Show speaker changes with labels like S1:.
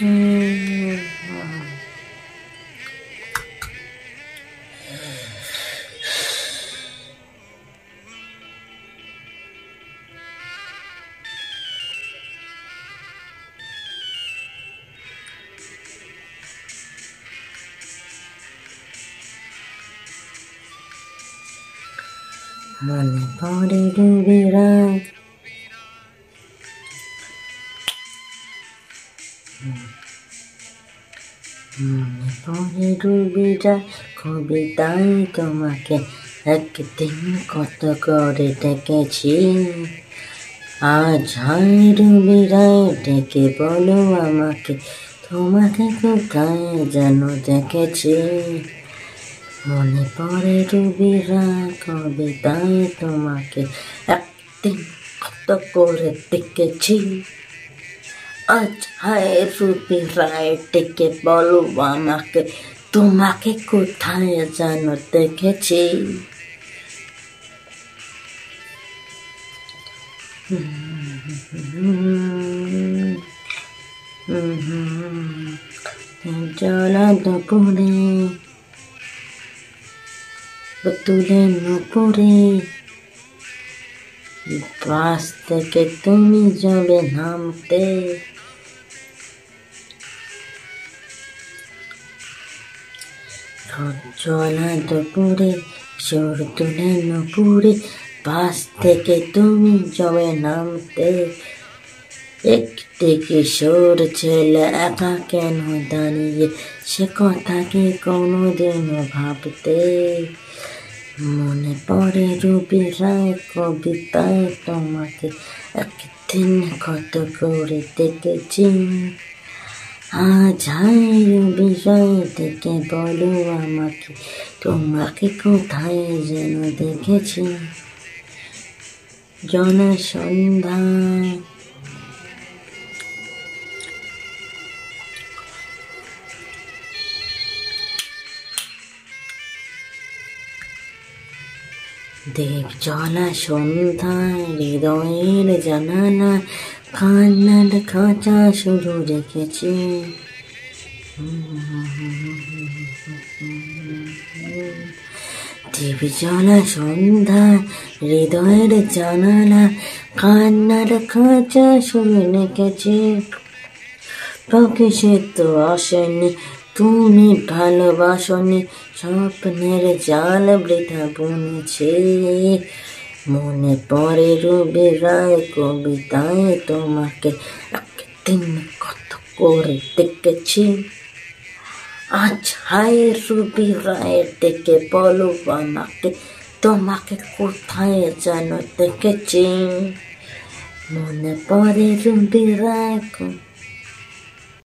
S1: মনে পড়ে ডুবে রাত মনে পড়ে ডুবে যায় কবিতায় তোমাকে একদিন কত করে ডেকেছি আজ হায় ডুবে রায় ডেকে বলো আমাকে তোমাকে কোথায় যেন দেখেছি মনে পড়ে ডুবে রায় কবিতায় তোমাকে একদিন কত করে দেখেছি আজ হায় রুবি রায় ডেকে বলো আমাকে তোমাকে কোথায় যেন দেখেছি জলা দুপুরে তুলে নুপুরে বাস থেকে তুমি যাবে নামতে জলা দুপুরে সুর তুলে নুপুরে বাস থেকে তুমি যাবে নামতে একটি কিশোর ছেলে একা কেন দাঁড়িয়ে সে কথা কি কোনোদিনও ভাবতে মনে পড়ে রুবি রায় কবিতায় তোমাকে একদিন কত করে দেখেছি আজ হায় রুবি রায় ডেকে বলো আমাকে তোমাকে কোথায় যেন দেখেছি জনসন্ধ্যায় দেব জলা সন্ধ্যায় হৃদয়ের জানালা কান্নার খাঁচা শুধু রেখেছি দেব জলা সন্ধ্যায় হৃদয়ের জানালা কান্নার খাঁচা শুধু রেখেছি তোকে সে তো আসেনি তুমি ভালোবাসনি স্বপ্নের জাল বৃথা বুনেছে মনে পড়ে রুবি রায় কবিতায় তোমাকে একদিন কত করে দেখেছি আজ হায় রুবি রায় ডেকে বলো আমাকে তোমাকে কোথায় যেন দেখেছি মনে পড়ে রুবি রায়